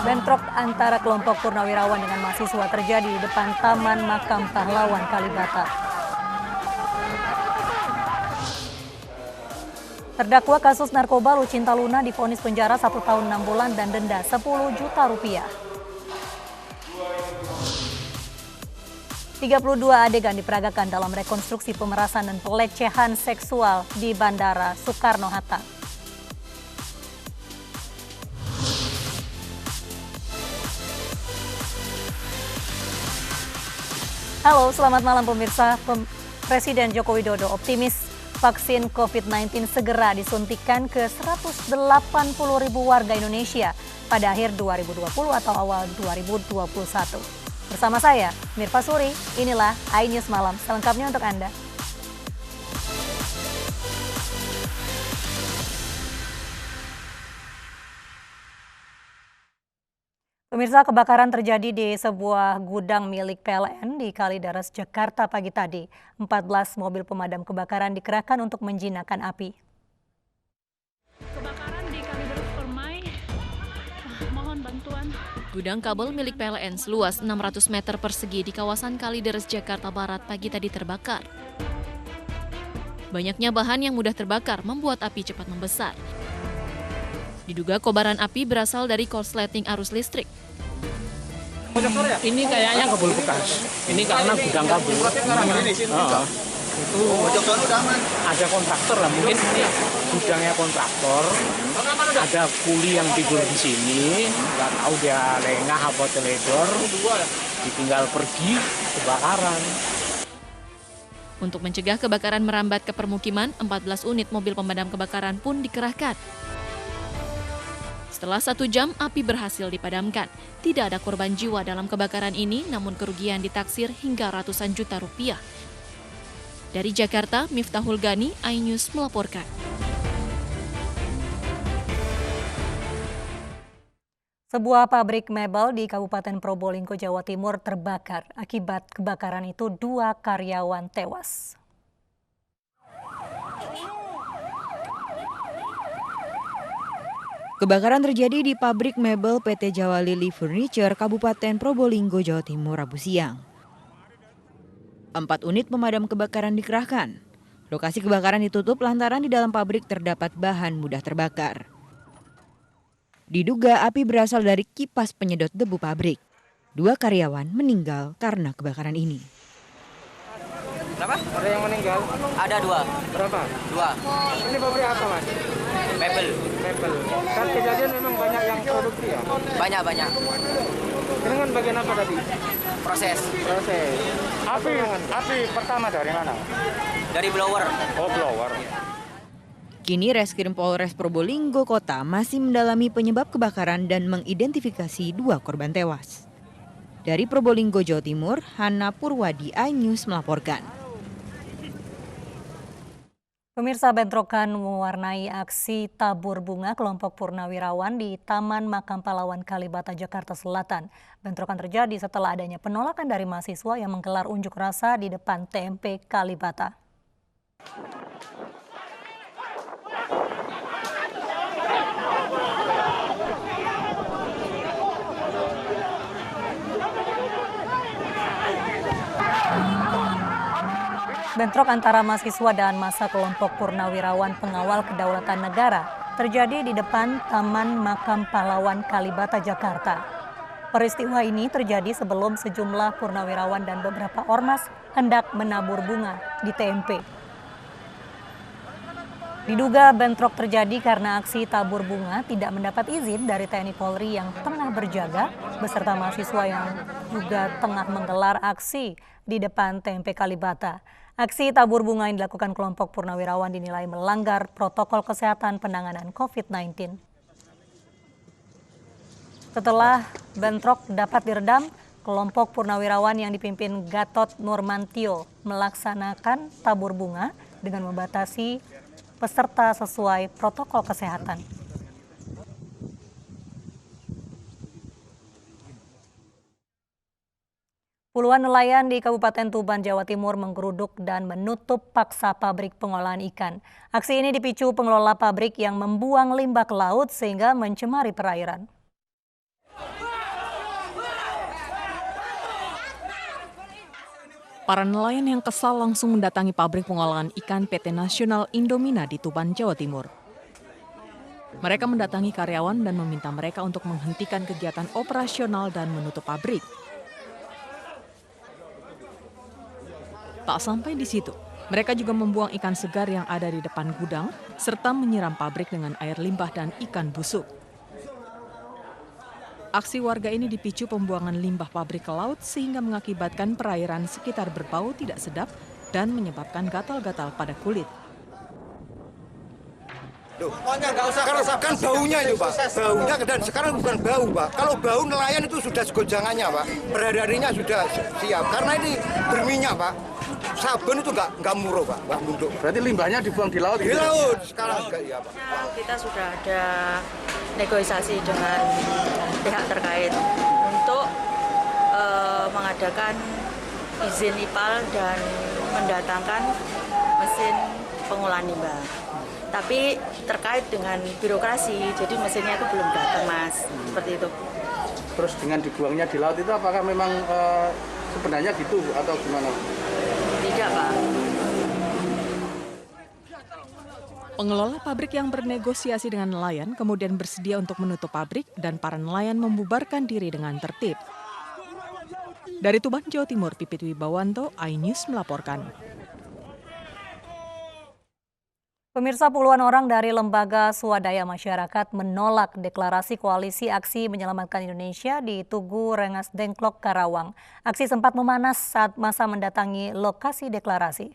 Bentrok antara kelompok purnawirawan dengan mahasiswa terjadi di depan Taman Makam Pahlawan Kalibata. Terdakwa kasus narkoba Lucinta Luna divonis penjara 1 tahun 6 bulan dan denda 10 juta rupiah. 32 adegan diperagakan dalam rekonstruksi pemerasan dan pelecehan seksual di Bandara Soekarno-Hatta. Halo, selamat malam pemirsa. Presiden Joko Widodo optimis vaksin COVID-19 segera disuntikan ke 180.000 warga Indonesia pada akhir 2020 atau awal 2021. Bersama saya, Mirfa Suri, inilah iNews Malam, selengkapnya untuk Anda. Pemirsa, kebakaran terjadi di sebuah gudang milik PLN di Kalideres, Jakarta pagi tadi. 14 mobil pemadam kebakaran dikerahkan untuk menjinakkan api. Kebakaran di Kalideres Permai, mohon bantuan. Gudang kabel milik PLN seluas 600 meter persegi di kawasan Kalideres, Jakarta Barat pagi tadi terbakar. Banyaknya bahan yang mudah terbakar membuat api cepat membesar. Diduga kobaran api berasal dari korsleting arus listrik. Ini kayaknya kabel bekas. Ini karena gudang kabel. Itu ada kontraktor lah, mungkin ini gudangnya kontraktor. Ada kuli yang tidur di sini, nggak tahu dia lengah apa teledor, ditinggal pergi kebakaran. Untuk mencegah kebakaran merambat ke permukiman, 14 unit mobil pemadam kebakaran pun dikerahkan. Setelah 1 jam, api berhasil dipadamkan. Tidak ada korban jiwa dalam kebakaran ini, namun kerugian ditaksir hingga ratusan juta rupiah. Dari Jakarta, Miftahul Gani, iNews melaporkan. Sebuah pabrik mebel di Kabupaten Probolinggo, Jawa Timur terbakar. Akibat kebakaran itu 2 karyawan tewas. Kebakaran terjadi di pabrik mebel PT Jawa Lili Furniture, Kabupaten Probolinggo, Jawa Timur, Rabu siang. 4 unit pemadam kebakaran dikerahkan. Lokasi kebakaran ditutup lantaran di dalam pabrik terdapat bahan mudah terbakar. Diduga api berasal dari kipas penyedot debu pabrik. 2 karyawan meninggal karena kebakaran ini. Berapa? Ada yang meninggal? Ada 2. Berapa? 2. Ini pabrik apa, Mas? Mebel. Mebel. Kan kejadian memang banyak yang produksi ya? Banyak. Ini kan bagian apa tadi? Proses. Api pertama dari mana? Dari blower. Oh, blower. Kini Reskrim Polres Probolinggo Kota masih mendalami penyebab kebakaran dan mengidentifikasi 2 korban tewas. Dari Probolinggo, Jawa Timur, Hana Purwadi, iNews melaporkan. Pemirsa, bentrokan mewarnai aksi tabur bunga kelompok purnawirawan di Taman Makam Pahlawan Kalibata, Jakarta Selatan. Bentrokan terjadi setelah adanya penolakan dari mahasiswa yang menggelar unjuk rasa di depan TMP Kalibata. Bentrok antara mahasiswa dan massa kelompok purnawirawan pengawal kedaulatan negara terjadi di depan Taman Makam Pahlawan Kalibata, Jakarta. Peristiwa ini terjadi sebelum sejumlah purnawirawan dan beberapa ormas hendak menabur bunga di TMP. Diduga bentrok terjadi karena aksi tabur bunga tidak mendapat izin dari TNI Polri yang tengah berjaga beserta mahasiswa yang juga tengah menggelar aksi di depan TMP Kalibata. Aksi tabur bunga yang dilakukan kelompok purnawirawan dinilai melanggar protokol kesehatan penanganan COVID-19. Setelah bentrok dapat diredam, kelompok purnawirawan yang dipimpin Gatot Nurmantio melaksanakan tabur bunga dengan membatasi peserta sesuai protokol kesehatan. Puluhan nelayan di Kabupaten Tuban, Jawa Timur menggeruduk dan menutup paksa pabrik pengolahan ikan. Aksi ini dipicu pengelola pabrik yang membuang limbah ke laut sehingga mencemari perairan. Para nelayan yang kesal langsung mendatangi pabrik pengolahan ikan PT Nasional Indomina di Tuban, Jawa Timur. Mereka mendatangi karyawan dan meminta mereka untuk menghentikan kegiatan operasional dan menutup pabrik. Tak sampai di situ, mereka juga membuang ikan segar yang ada di depan gudang serta menyiram pabrik dengan air limbah dan ikan busuk. Aksi warga ini dipicu pembuangan limbah pabrik ke laut sehingga mengakibatkan perairan sekitar berbau tidak sedap dan menyebabkan gatal-gatal pada kulit. Kan baunya itu Pak, baunya dan sekarang bukan bau Pak. Kalau bau nelayan itu sudah segojangannya Pak, berhari-harinya sudah siap. Karena ini berminyak Pak, sabun itu nggak murah Pak, nggak murah. Berarti limbahnya dibuang di laut? Di laut, sekarang enggak ya Pak. Kita sudah ada negosiasi dengan pihak terkait untuk mengadakan izin IPAL dan mendatangkan mesin pengolahan limbah. Tapi terkait dengan birokrasi, jadi mesinnya itu belum datang Mas, seperti itu. Terus dengan dibuangnya di laut itu apakah memang sebenarnya gitu atau gimana? Tidak Pak. Pengelola pabrik yang bernegosiasi dengan nelayan kemudian bersedia untuk menutup pabrik dan para nelayan membubarkan diri dengan tertib. Dari Tuban, Jawa Timur, Pipit Wibawanto, iNews melaporkan. Pemirsa, puluhan orang dari lembaga swadaya masyarakat menolak deklarasi koalisi aksi menyelamatkan Indonesia di Tugu Rengas Dengklok, Karawang. Aksi sempat memanas saat masa mendatangi lokasi deklarasi.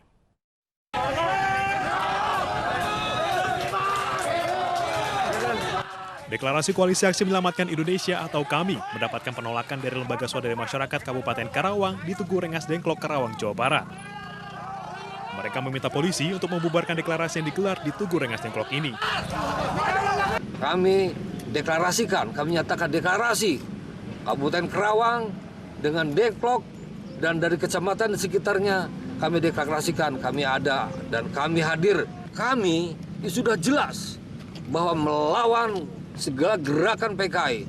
Deklarasi Koalisi Aksi Menyelamatkan Indonesia atau KAMI mendapatkan penolakan dari Lembaga Swadaya Masyarakat Kabupaten Karawang di Tugu Rengas Dengklok, Karawang, Jawa Barat. Mereka meminta polisi untuk membubarkan deklarasi yang digelar di Tugu Rengas Dengklok ini. Kami deklarasikan, kami nyatakan deklarasi Kabupaten Karawang dengan Dengklok dan dari kecamatan di sekitarnya kami deklarasikan kami ada dan kami hadir. Kami sudah jelas bahwa melawan segala gerakan PKI.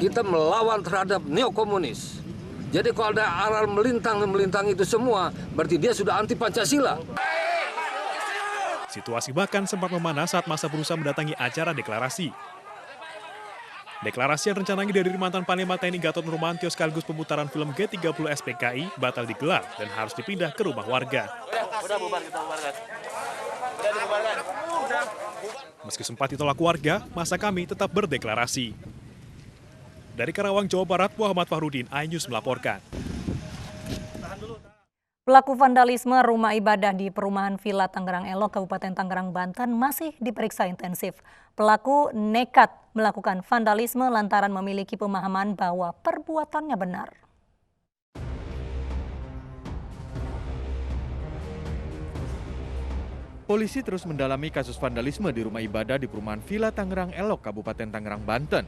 Kita melawan terhadap neokomunis. Jadi kalau ada aral melintang itu semua, berarti dia sudah anti Pancasila. Situasi bahkan sempat memanas saat masa berusaha mendatangi acara deklarasi. Deklarasi yang rencananya dihadiri mantan Panglima TNI Gatot Nurmantio sekaligus pemutaran film G30 SPKI batal digelar dan harus dipindah ke rumah warga. Meski sempat ditolak warga, masa kami tetap berdeklarasi. Dari Karawang, Jawa Barat, Muhammad Fahrudin, iNews melaporkan. Pelaku vandalisme rumah ibadah di perumahan Villa Tangerang Elok, Kabupaten Tangerang, Banten masih diperiksa intensif. Pelaku nekat melakukan vandalisme lantaran memiliki pemahaman bahwa perbuatannya benar. Polisi terus mendalami kasus vandalisme di rumah ibadah di perumahan Villa Tangerang Elok, Kabupaten Tangerang, Banten.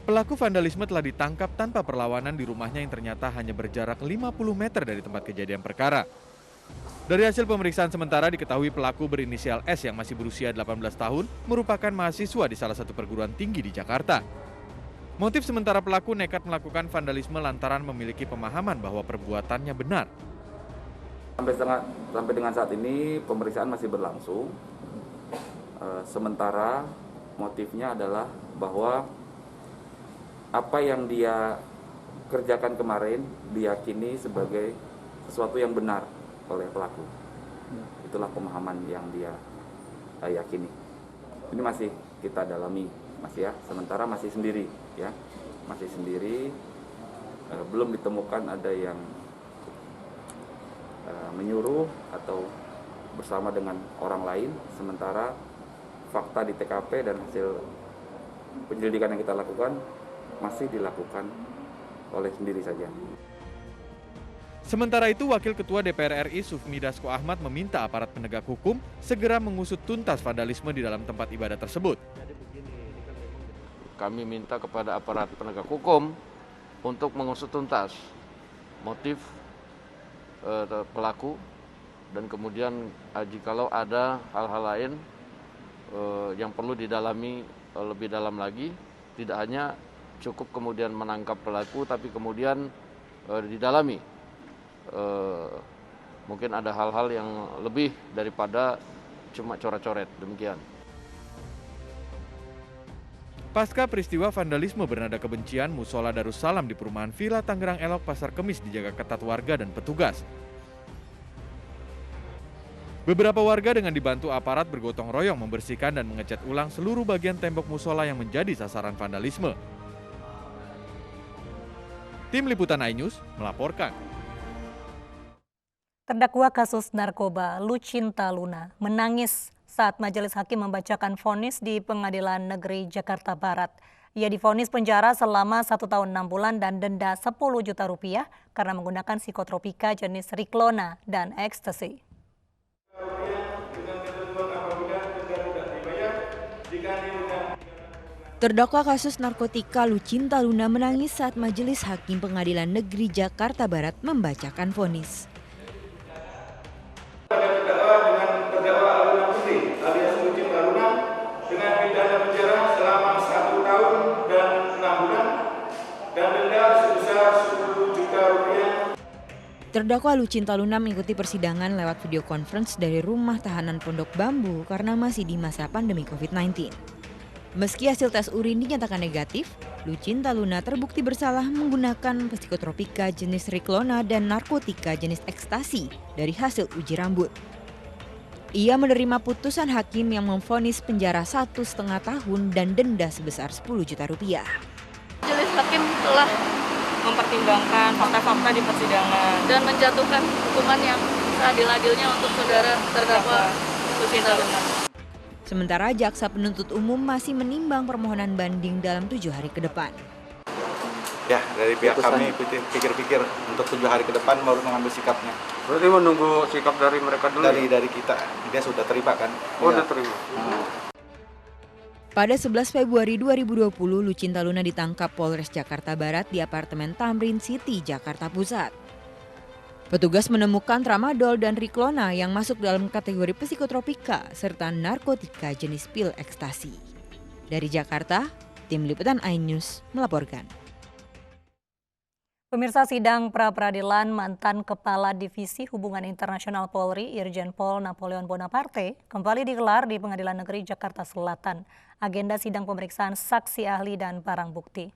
Pelaku vandalisme telah ditangkap tanpa perlawanan di rumahnya yang ternyata hanya berjarak 50 meter dari tempat kejadian perkara. Dari hasil pemeriksaan sementara diketahui pelaku berinisial S yang masih berusia 18 tahun merupakan mahasiswa di salah satu perguruan tinggi di Jakarta. Motif sementara pelaku nekat melakukan vandalisme lantaran memiliki pemahaman bahwa perbuatannya benar. Sampai dengan saat ini pemeriksaan masih berlangsung. Sementara motifnya adalah bahwa apa yang dia kerjakan kemarin diyakini sebagai sesuatu yang benar oleh pelaku. Itulah pemahaman yang dia yakini. Ini masih kita dalami, Mas ya. Sementara masih sendiri, ya, masih sendiri. Belum ditemukan ada yang menyuruh atau bersama dengan orang lain. Sementara fakta di TKP dan hasil penyelidikan yang kita lakukan masih dilakukan oleh sendiri saja. Sementara itu, Wakil Ketua DPR RI Sufmi Dasko Ahmad meminta aparat penegak hukum segera mengusut tuntas vandalisme di dalam tempat ibadah tersebut. Kami minta kepada aparat penegak hukum untuk mengusut tuntas motif pelaku dan kemudian jikalau ada hal-hal lain yang perlu didalami lebih dalam lagi, tidak hanya cukup kemudian menangkap pelaku, tapi kemudian didalami mungkin ada hal-hal yang lebih daripada cuma coret-coret, demikian. Pasca peristiwa vandalisme bernada kebencian, Musola Darussalam di perumahan Villa Tangerang Elok Pasar Kemis dijaga ketat warga dan petugas. Beberapa warga dengan dibantu aparat bergotong royong membersihkan dan mengecat ulang seluruh bagian tembok musola yang menjadi sasaran vandalisme. Tim Liputan iNews melaporkan. Terdakwa kasus narkoba Lucinta Luna menangis saat majelis hakim membacakan vonis di Pengadilan Negeri Jakarta Barat. Ia divonis penjara selama 1 tahun 6 bulan dan denda 10 juta rupiah karena menggunakan psikotropika jenis Riklona dan ekstasi. Terdakwa kasus narkotika Lucinta Luna menangis saat Majelis Hakim Pengadilan Negeri Jakarta Barat membacakan vonis. Terdakwa Luna Putri alias Lucinta Luna dengan pidana penjara selama 1 tahun dan 6 bulan dan denda sebesar 10 juta rupiah. Terdakwa Lucinta Luna mengikuti persidangan lewat video conference dari rumah tahanan Pondok Bambu karena masih di masa pandemi COVID-19. Meski hasil tes urin dinyatakan negatif, Lucinta Luna terbukti bersalah menggunakan psikotropika jenis Riklona dan narkotika jenis ekstasi dari hasil uji rambut. Ia menerima putusan hakim yang memvonis penjara 1,5 tahun dan denda sebesar 10 juta rupiah. Majelis hakim telah mempertimbangkan fakta-fakta di persidangan dan menjatuhkan hukuman yang seadil-adilnya untuk saudara terdakwa Lucinta Luna. Sementara jaksa penuntut umum masih menimbang permohonan banding dalam 7 hari ke depan. Ya, dari pihak kami pikir-pikir untuk 7 hari ke depan baru mengambil sikapnya. Berarti menunggu sikap dari mereka dulu? Dari kita, dia sudah terima kan? Oh, sudah terima. Pada 11 Februari 2020, Lucinta Luna ditangkap Polres Jakarta Barat di apartemen Tamrin City, Jakarta Pusat. Petugas menemukan tramadol dan Riklona yang masuk dalam kategori psikotropika serta narkotika jenis pil ekstasi. Dari Jakarta, Tim Liputan iNews melaporkan. Pemirsa, sidang pra-peradilan mantan Kepala Divisi Hubungan Internasional Polri Irjen Pol Napoleon Bonaparte kembali digelar di Pengadilan Negeri Jakarta Selatan. Agenda sidang pemeriksaan saksi ahli dan barang bukti.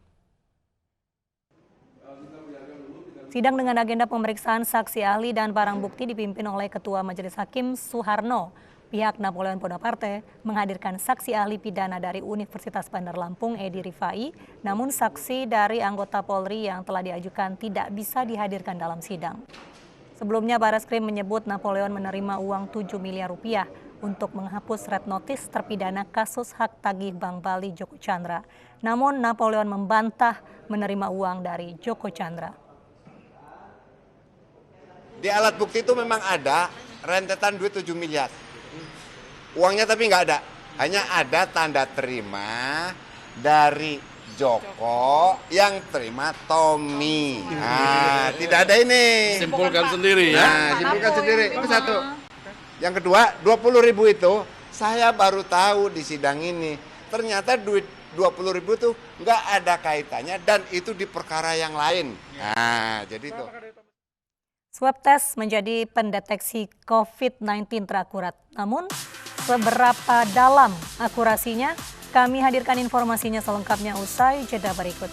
Sidang dengan agenda pemeriksaan saksi ahli dan barang bukti dipimpin oleh Ketua Majelis Hakim Suharno. Pihak Napoleon Bonaparte menghadirkan saksi ahli pidana dari Universitas Bandar Lampung Edi Rifai, namun saksi dari anggota Polri yang telah diajukan tidak bisa dihadirkan dalam sidang. Sebelumnya Barreskrim menyebut Napoleon menerima uang 7 miliar rupiah untuk menghapus red notice terpidana kasus hak tagih Bank Bali Joko Chandra. Namun Napoleon membantah menerima uang dari Joko Chandra. Di alat bukti itu memang ada rentetan duit 7 miliar. Uangnya tapi nggak ada. Hanya ada tanda terima dari Joko yang terima Tommy. Nah, tidak ada ini. Simpulkan sendiri ya. Nah, simpulkan sendiri. Itu satu. Yang kedua, 20.000 itu saya baru tahu di sidang ini. Ternyata duit 20.000 itu nggak ada kaitannya dan itu di perkara yang lain. Nah, jadi itu. Swab test menjadi pendeteksi COVID-19 terakurat. Namun, seberapa dalam akurasinya? Kami hadirkan informasinya selengkapnya usai jeda berikut.